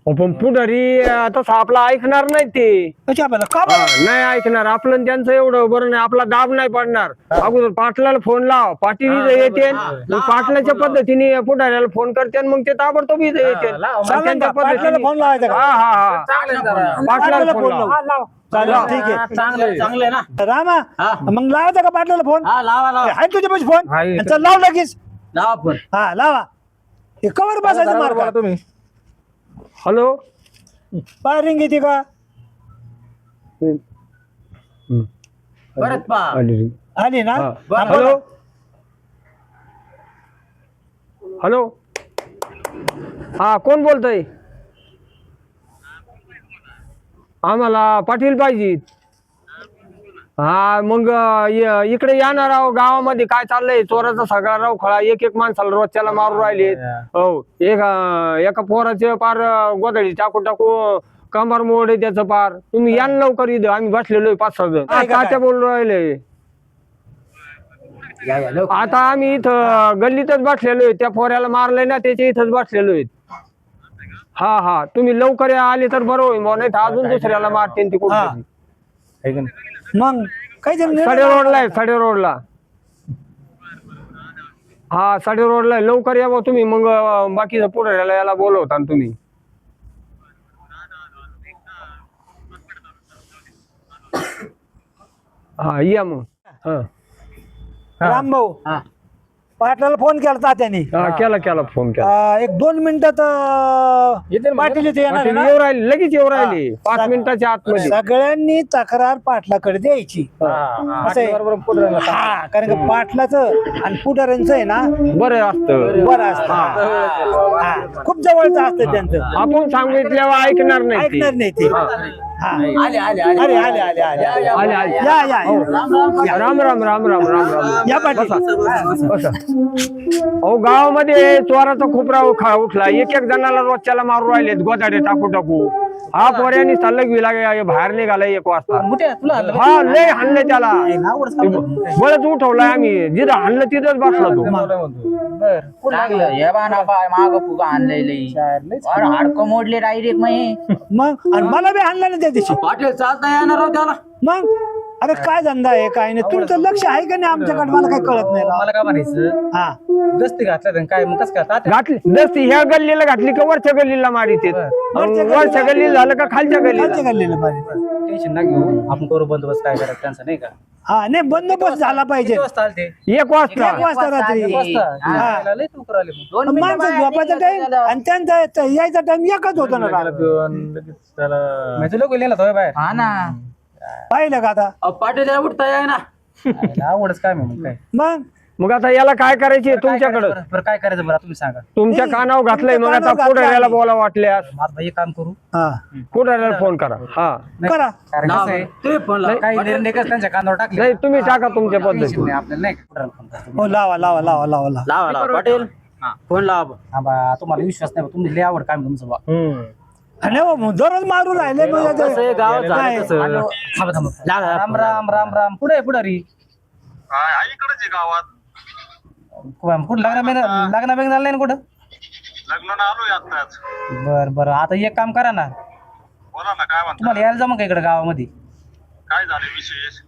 पण पुढारी तसं आपला ऐकणार नाही ते. नाही ऐकणार आपलं आणि त्यांचं एवढं बरं नाही. आपला दाब नाही पडणार. अगोदर पाटलाला फोन लाव, पाटील इथं येते, पाटलाच्या पद्धतीने पुढाऱ्याला फोन करते, मग ते ताबडतोब इथं येते. पाटलाला फोन लावायचा का? हा पाटलाला फोन लाव. चालेल, ठीक आहे. चांगलं ना रामा मग लावायचा का पाटलाला फोन? लावा आहे तुझ्या पैसे फोन? आहे. चल लाव लगेच. लावा पण हा लावा. हे कवर बसायचं मार्ग तुम्ही हॅलो पाय रिंग येते का? परत पा आली ना? हॅलो हॅलो हा कोण बोलतय? आम्हाला पाटील पाहिजे. हा मग इकडे येणार आहो. गावामध्ये काय चाललंय? चोराचा सगळा रावखळा, एक एक माणसाला रोजच्याला मारून राहिले. हो एका पोराचे पार गोधडी टाकू टाकू कमर मोड आहे त्याचं पार. तुम्ही या ना लवकर इथं. आम्ही बसलेलो 5-6 जण. तात्या बोलून राहिले. आता आम्ही इथं गल्लीतच बसलेलो आहे. त्या पोऱ्याला मारलंय ना त्याच्या इथंच बसलेलो आहे. हा तुम्ही लवकर आले तर बरं होईल. नाही तर अजून दुसऱ्याला मारते ती कुठे. मग काही साडे रोडला आहे. साडे रोडला हा साडे रोडला आहे. लवकर या तुम्ही. मग बाकीचं पुढे याला बोलवता तुम्ही. हा या मग. हा रामभाऊ पाटलाला फोन केला तात्याने. केला फोन केला. 1-2 मिनिटात पाटील इथे येणार आहे ना? येऊ राहिले लगेच येऊ राहिले 5 मिनिटाच्या आतमध्ये. सगळ्यांनी तक्रार पाटलाकडे द्यायची. असं आहे. हा, कारण का पाटलाचं आणि पुढाऱ्यांचं आहे ना बरं असतं. बरं असतं. खूप जवळचं असतं त्यांचं. आपण सांगितल्यावर ऐकणार नाही ते. ऐकणार नाही ते. आले आले अरे आले आले आले आले आले आले. या राम राम राम राम राम राम. या पाटील. बसा. अहो गावामध्ये चोराचा खूप राव उठला. एक जणाला रोजच्याला मारून राहिलेत गोदाडे टाकू टाकू. हा पोऱ्यानी सल्लग विला बाहेर निघाला 1 वाजता. हा लय हाणले त्याला. बळच उठवलाय आम्ही. जिथं हाणलं तिथंच बसला तो. लागलं हे बाना पाय माग फुगा आणलेली हाडकं मोडले डायरेक्ट मग आणि मला बी आणलं ना त्या दिवशी. पाटील चालता येणार हो त्याला. मग अरे काय धंदा आहे काय नाही. तुमचं लक्ष आहे का नाही आमच्याकडे? मला काही कळत नाही. मला काय म्हणायचं हा दस्ती घातल्या काय मग कसं काय घातली दस्ती ह्या गल्लीला घातली का वरच्या गल्लीला मारित. वरच्या गल्लीला झालं का खालच्या गल्लीला. घाललेलं पाहिजे. टेन्शन ना घेऊ आपण करू बंदोबस्त काय करायचं त्यांचा नाही का. हा नाही बंदोबस्त झाला पाहिजे. चालते 1 वाजता. 1 वाजता रात्री. लय तू कराले मग दोन माणसं झोपायचा टाइम आणि त्यांचा यायचा टाइम एकच होतो ना. म्हणजे लोक लिहिला तो बाहेर हा ना पाहिलं का आता? पाटील उठता येई ना आवडच काय मग काय मग आता याला काय करायचे तुमच्याकडे? बरं काय करायचं बरं तुम्ही सांगा. तुमच्या कानावर घातलंय. मग आता पुढे याला बोला वाटल्यास आता हे काम करू हा पुढे फोन करा. हा करा. कारण कसं आहे तुम्ही फोन लावा. काही निर्णय कसं त्यांच्या कानावर टाकले नाही तुम्ही टाका तुमच्या पद्धतीने. आपल्याला नाही कुठं फोन करतो. हो लावा लावा लावा लावा लावा. लावा लावा पाटील फोन लावा. हा बा तुम्हाला विश्वास नाही तुम्ही लय आवड काय तुमचं बा. आणि हो, मग दररोज मारून राहिले. कसं आहे, गावात झालं नाही. कसं. थांबा थांबा राम राम राम राम पुढे पुढारी इकडेच आहे गावात. कुठं लग्न बेग झालं नाही ना कुठं. लग्नाला आलोय आताच. बरं आता एक काम करा ना बोला ना काय म्हणता. तुम्हाला यायला जमा का इकडे गावामध्ये. काय झालं विशेष?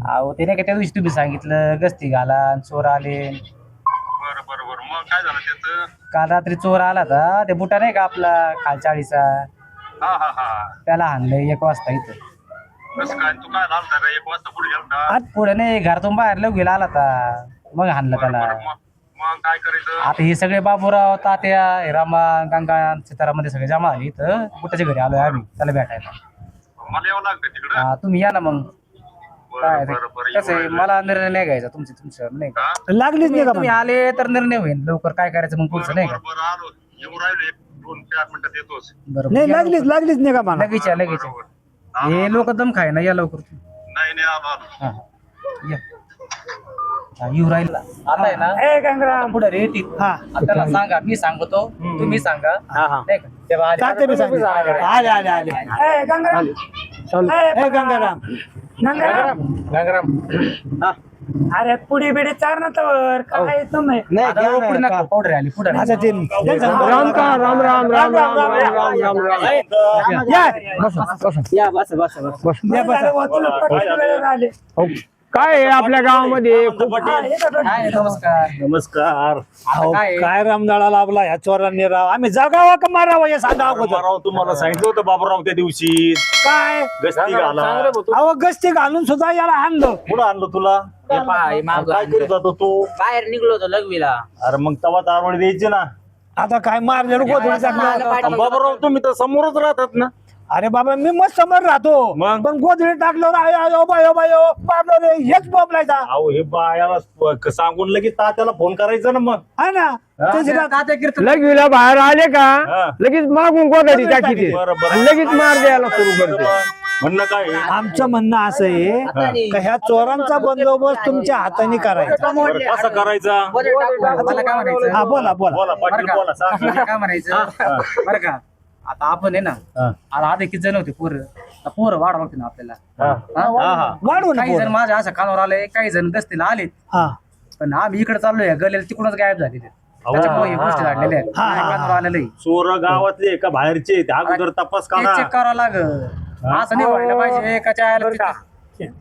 अहो ते नाही का त्या दिवशी तुम्ही सांगितलं गस्ती घाला आणि चोर आले. बरं बरं बरं मग काय झालं त्याचं? काल रात्री चोर आला होता. ते बुटा नाही का आपला खालच्या आळीचा हा हा हा त्याला हाणलंय 1 वाजता इथं. कसं काय तू काय झालं का 1 वाजता पुढे गेलता? आज पुढे नाही घरातून बाहेर लव गेला आला होता. मग हाणलं त्याला. मग काय करायचं? आता हे सगळे बाबूराव तात्या हिरामा गंगा सीतारामध्ये सगळे जमा झाले इथं बुटाच्या घरी आलोय आम्ही त्याला भेटायला. मला यावं लागतं तिकडं. हा, तुम्ही या ना मग. काय बरं बरं बरं कसं आहे मला निर्णय नाही घ्यायचा तुमच्या नाही का. लागलीच नाही का तुम्ही आले तर निर्णय होईल लवकर काय करायचं मग पुढचं नाही का. बरं बरं आलो. येऊ राहिलो 1-2-4 मिनिटात येतोच. बरोबर नाही लागलीच नाही का मला? लगेच या लगेच या. हे लोक दम खाय ना या लवकर. नाही नाही आलो आलो. हा या येऊ राहिला आता आहे ना. ए गंगराम पुढे रे ती हा त्याला सांगा मी सांगतो तुम्ही सांगा नाही का तेव्हा आले. सांगते मी सांगते. आले आले आले. ए गंगाराम. ए गंगाराम. गंगाराम. गंगाराम अरे पुढे बिडे चार ना तर काय तुम्ही पावडर आली पुढे अच्छा ते राम का राम राम राम राम राम राम राम राम या. बस हो. काय आहे आपल्या गावामध्ये खूप नमस्कार नमस्कार अहो, काय? काय रामदाळा लाभला ह्या चोरांनी राव आम्ही जगावा का मारावा हे सांगा अगोदर बाबूराव तुम्हाला सांगितलं होतं बाबूराव त्या दिवशी काय गस्ती घाला अहो गस्ती घालून सुद्धा याला हाणलं कुठं आणलं तुला हे पहा, हे मागं काय करीत होता तू बाहेर निघलो होतो लघवीला. अरे मग तवा तारवडी द्यायची ना आता काय मारलेलं गोधडी टाकलं बाबूराव तुम्ही तर समोरच राहतात ना अरे बाबा मी मस्त समोर राहतो मग? पण गोधडी टाकलं आयो बायो बायो पाडलो रे हेच बोबलायचा अहो हे बायाला सांगून लगेच तात्याला फोन करायचा ना मग हा ना त्याची रात- लगविला बाहेर आले का हा. लगेच मागून गोदडी टाकी बरं, बरं. आणि लगेच मार द्यायला सुरू करते म्हणणं काय आहे? आमचं म्हणणं असं आहे का ह्या चोरांचा बंदोबस्त तुमच्या हाताने करायचा बरं, कसं करायचा मला काय म्हणायचं हा बोला बोला बोला पाटील बोला सांग. मला काय म्हणायचं बरं का आता आपण आहे ना हा. आता आधी किती जण होते पोरं वाढ होते ना आपल्याला हा. हा? हा. वाढवून काही बोला. जण माझ्या अशा कानावर आले काही जण गस्तीला आलेत हा पण आम्ही इकडे चाललोय गलेला तिकडूनच गायब झाले ते त्याच्यामुळे हे गोष्टी घडलेल्या आहेत हा. माझ्या कानावर आलेलं आहे. चोर गावातले का बाहेरचे ते अगोदर तपास ते करा चेक करावं लागल असं नाही व्हायला पाहिजे एकाच्या आयला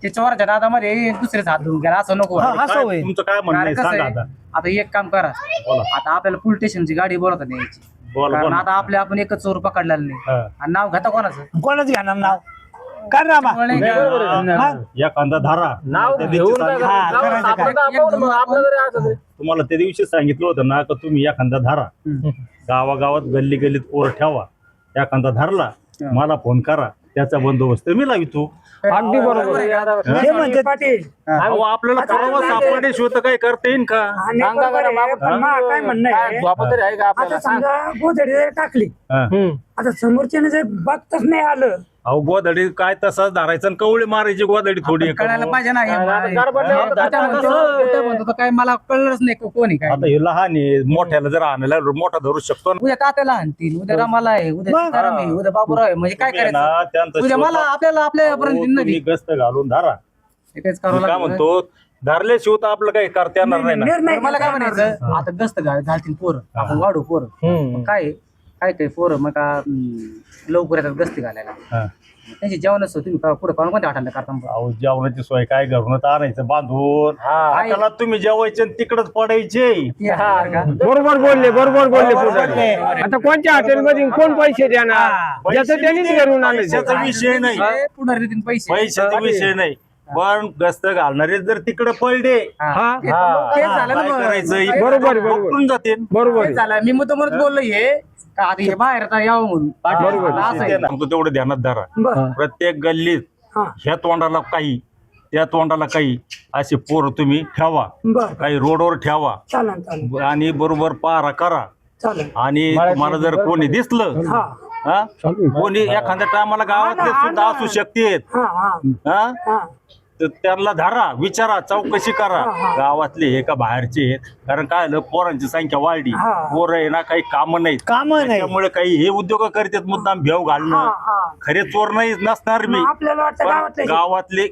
ते चोराच्या नादामध्ये दुसरेच हात धुवून गेला असं नको हा, व्हायला. असं काय होईल तुमचं काय म्हणणं कारण आहे कसं सांगा आहे, आता आता एक काम करा बोला. आता आपल्याला पोलीस स्टेशनची गाडी बोलवता न्यायची बोला कारण बोला आता आपण एकच चोर पकडलेला नाही हा. आणि नाव घेता कोणाचं कोणाच घेणार नाव काय रामा हा? एखादा धारा त्या दिवशी सांगितलं- हा, करायचं काय? तुम्हाला त्या दिवशी सांगितलं होतं ना का तुम्ही एखादा धारा गावागावात गल्ली गल्लीत पोर ठेवा एखादा धरला मला फोन करा त्याचा बंदोबस्त मी लावितो अगदी बरोबर हे म्हणते पाटील अहो, आपल्याला पुरावा सापडल्याशिवाय तर काही करता येईल का काय म्हणणं आहे आता समजा गोधडी टाकली हा. आता समोरच्याने जर बघताच नाही आलं अहो गोदडी काय तसाच धरायचं आणि कवळे मारायची गोदडी थोडी कळायला पाहिजे ना हे म्हणतो तर काय मला कळलंच नाही कोणी काय आता हे लहान आहे मोठ्याला जर आणायला मोठा धरू शकतो ना. उद्या तात्याला आणतील उद्या रामाला आहे उद्या सीताराम आहे उद्या बाबूराव आहे म्हणजे काय तुम्ही ना करायचं त्यांचा उद्या मला शोध- आपल्याला आपल्यापर्यंत अहो, नाही तुम्ही गस्त घालून धरा तेच करावं मी काय लागतं म्हणतो धरल्याशिवाय तर आपलं काही करता येणार नाही ना तर मला काय म्हणायचं आता गस्त घालतील पोरं आपण वाढू पोरं काय काय पोरं मग का लवकर येतात गस्ती घालायला हा. त्यांची जेवणच तुम्ही पुढे पाहून कोणत्या हॉटेलला करता मग? अहो जेवणाची सोय काय घरूनच आणायचं बांधून त्याला तुम्ही जेवायचे आणि तिकडच पडायचे ते आहे का? बरोबर बोलले पुढारी आता कोणत्या हॉटेलमध्ये कोण पैसे देणार ज्याचं त्यांनीच घरून आणायचं पैशाचा विषय नाही हे पुढे देतील पैसे पैशाचा विषय नाही पण गस्त घालणारे जर तिकडे पडले हा तेच झालं ना काय मग. करायचं बरोबर, बरोबर. पकडून जाते बरोबर तेच झालं मी मग तुम्हाला बोललो हे का आता हे बाहेर आता यावं म्हणून बरोबर. असं आहे. तेवढं ध्यानात धरा प्रत्येक गल्लीत ह्या तोंडाला काही त्या तोंडाला काही असे पोर तुम्ही ठेवा काही रोडवर ठेवा आणि बरोबर पारा करा आणि तुम्हाला जर कोणी दिसलं हा कोणी एखाद्या टायमाला गावातले सुद्धा असू शकतेत हा तर त्यांना धरा विचारा चौकशी करा गावातले हे का बाहेरचे आहेत कारण काय झालं पोरांची संख्या वाढली पोर आहे ना काही कामं नाहीत कामं नाही. त्यामुळे काही हे उद्योग करतात मुद्दाम भेव घालणं खरे चोर नाही नसणार मी पण गावातले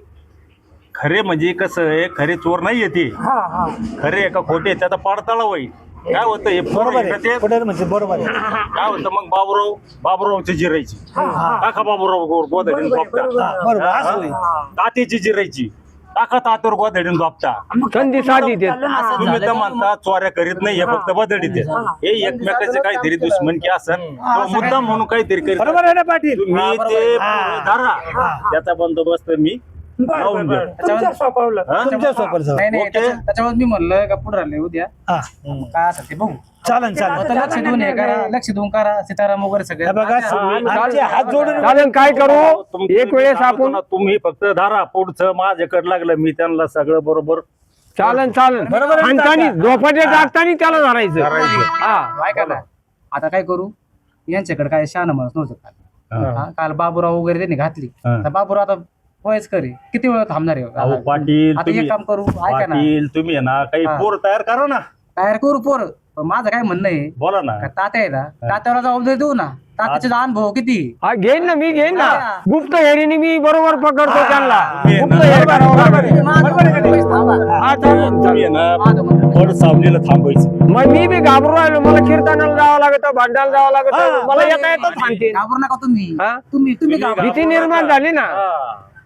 खरे म्हणजे कसं आहे खरे चोर नाही येते खरे आहे का खोटे आहे, त्याचा पाडताळा होईल काय होतं हे पोरं बरोबर आहे का ते आहे पुढारी म्हणजे बरोबर आहे काय होतं मग बाबूरावची जिरायची टाका बाबूराव गोदडीन झोपता बरोबर असं होईल. तात्याची जिरायची टाका तात्यावर गोदडीन झोपता संधी साधी देत तुम्ही तर म्हणता चोऱ्या करीत नाही हे फक्त बदडीत हे एकमेकाचे काहीतरी दुश्मन की असन मुद्दा म्हणून काहीतरी करीत बरोबर आहे ना पाटील तुम्ही ते धरा त्याचा बंदोबस्त मी लावून देतो तुमच्या सोपवलं हा? तुमच्या सोपवलं सगळं. नाही नाही ओके. त्याच्यामुळे मी म्हणलं का पुढे राहिले उद्या हा मग काय असं ते बघू चालन आता लक्ष देऊन हे करा लक्ष देऊन करा सीताराम वगैरे सगळे हे बघा आमचे हात जोडून चालेल काय करू तुमचं एक वेळेस सांगतो आपण ना, तुम्ही फक्त धरा पुढचं माझ्याकडे लागलं मी त्यांना सगळं बरोबर चालेल बरोबर आहे आणतानी झोपाटे टाकतानी त्याला धरायचं धरायचं. ऐका ना आता काय करू यांच्याकडे काय शहाणं माणूस नव्हतं काल हा, काल बाबूराव वगैरे त्यांनी घातली हा. तर बाबूराव आता वयस्कर आहे किती वेळ थांबणार अहो आहे पाटील आता तुम्ही एक काम करू ऐका ना पाटील तुम्ही आहे ना काही हा. पोर तयार करा ना तयार करू पोर पण माझं काय म्हणणं आहे बोला ना का तात्या आहे ना तात्याला जबाबदारी देऊ ना तात्याचा अनुभव किती हा घेईन ना, मी घेईन ना. गुप्त हेरीने मी बरोबर पकडतो त्यांना. गुप्त हेर करावं लागेल. हा, चालेल, तुम्ही चालेल. आहे ना पड सावलीला थांबायचं. मग मी बी घाबरू राहिलो. मला कीर्तनाला जावं लागत, भांडायला जावं लागत. मला येता येतच सांगते. घाबरू नका तुम्ही हा? तुम्ही भीती निर्माण झाली ना.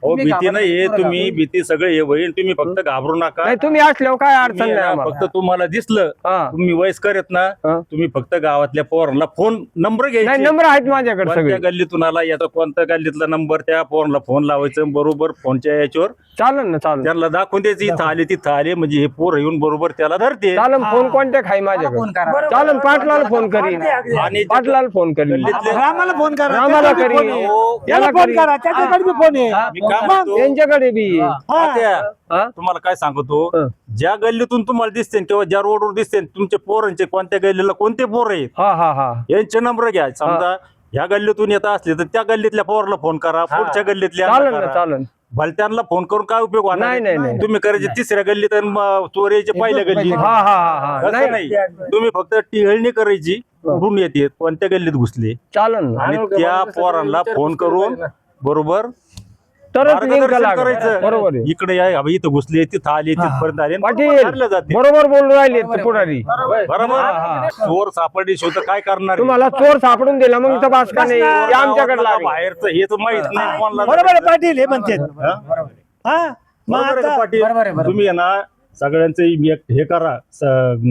हो भीती नाही तुम्ही भीती सगळे हे होईल. तुम्ही फक्त घाबरू नका. नाही, तुम्ही असल्यावर काय अडचण तुम्ही नाही आहे ना, आम्हाला. फक्त तुम्हाला दिसलं हा. तुम्ही वयस्कर आहेत ना हा. तुम्ही फक्त गावातल्या पोरांना फोन नंबर नाही, घ्यायचे. नंबर आहेत माझ्याकडे सगळे. कोणत्या गल्लीतून आला याचा कोणत्या गल्लीतला नंबर त्या पोरांना फोन लावायचं बरोबर फोनच्या याच्यावर चालेल ना, चालेल. त्यांना दाखवून द्यायचं इथं आले तिथं आले म्हणजे हे पोर येऊन बरोबर त्याला धरते. चालेल, फोन कॉन्टॅक्ट आहे माझ्याकडे. फोन करा चालेल, पाटलाला फोन करीन. आणि पाटलाला फोन करीन. रामाला फोन करा, रामाला त्याच्याकडे करीन. फोन आहे. हो, याला याला फोन करीन. करा, त्याच्याकडे बी फोन आहे. मी काय म्हणतो, त्यांच्याकडे बी. तात्या, हा? तुम्हाला काय सांगतो हा. ज्या गल्लीतून तुम्हाला दिसते किंवा ज्या रोडवर दिसते तुमच्या पोरांचे कोणत्या गल्लीला कोणते पोर आहेत हा हा हा. यांचे नंबर घ्या. समजा ह्या गल्लीतून येत असले तर त्या गल्लीतल्या पोराला फोन करा, पुढच्या गल्लीतल्या चालेल ना, चालेल. भलत्यांना फोन करून काय उपयोग होणार नाही, नाही, नाही. तुम्ही करायचे तिसऱ्या गल्लीत आणि चोर यायचे पहिल्या गल्लीत. हा हा हा हा. तसं नाही तुम्ही फक्त टिहळणी करायची कुठून येते कोणत्या गल्लीत घुसले चालेल ना. आणि त्या पोरांना फोन करून बरोबर तरच लिंक मार्गदर्शन लागेल. करायचं. बरोबर आहे. इकडे या अबे इथं घुसले तिथं आले तिथपर्यंत आले पाटील ठरलं जाते. बरोबर बोलून राहिले पुढारी. बरोबर चोर सापडली शोध काय करणार तुम्हाला चोर सापडून दिला मग इथं बास का नाही ते आमच्याकडे लागेल. बाहेरचं हे तर माहित नाही कोणाला. बरोबर आहे पाटील, हे म्हणते हा? हा मग बरोबर आहे का आता पाटील? बरोबर आहे, बरोबर. तुम्ही आहे ना सगळ्यांचं एक हे करा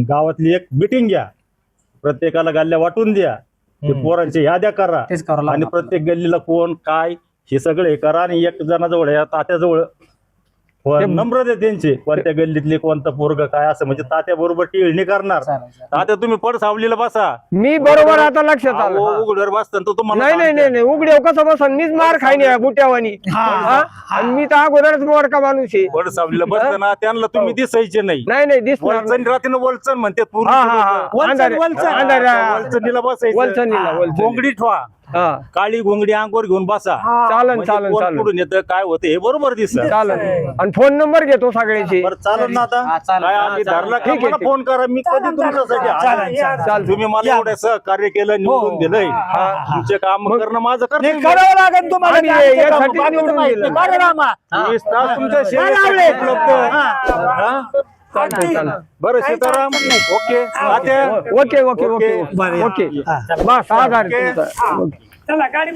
गावातली एक मिटिंग घ्या, प्रत्येकाला गल्ल्या वाटून द्या, ते पोरांच्या याद्या करा तेच करावं आणि लागणार. प्रत्येक गल्लीला कोण काय हे सगळं हे करा आणि एक जणाजवळ या तात्याजवळ नंबर दे त्यांचे कोणत्या गल्लीतले कोणतं पोरग काय असं म्हणजे तात्या बरोबर टिळणी करणार. तात्या तुम्ही पड सावलीला बसा. मी बरोबर आता लक्षात आलं. हा. उघड्यावर बसता तो तुम्हाला नाही नाही नाही नाही उघड्याव कसं बसन मीच मार खाईन या बुट्यावानी. हा? आणि मी तर अगोदरच मोडका माणूस आहे. पड सावलीला बसलं ना त्यांना तुम्ही दिसायचे नाही. नाही नाही दिसणार नाही. वलचण राहते वलचण म्हणते पूर्ण हा हा हा. अंधाऱ्या- अंधाऱ्या- वलचणीला बसायचं. वलचणीला, वलचणी. घोंगडी ठेवा, हा. काळी घोंगडी अंगावर घेऊन बसा. चालन म्हणजे चालन कोण चालन कुठून येतं काय होतं हे बरोबर दिसत. चालन. आणि फोन नंबर घेतो सगळ्याचे. बरं चालेल ना आता हा, चालेल. काय आम्ही धरला का ठीक आहे, मला ठीक. फोन करा मी कधी तुमच्यासाठी आहे. चालेल. तुम्ही मला एवढं सहकार्य केलं निवडून दिलंय तुमचे काम करणं माझं नाही, कर्तव्य. करावं लागेल तुम्हाला. आणि आमचं काम यासाठी बाकीचं निवडून माहिती दिलं. नाही. बरं रामा. 20 तास तुमच्या काय सेवेसाठी लावलंय? उपलब्ध. हा. चालतंय, चालेल. बरं सीताराम ओके तात्या. ओके ओके ओके बरं. ओके हा. बस आधार तुमचा. ओके. चला गाडी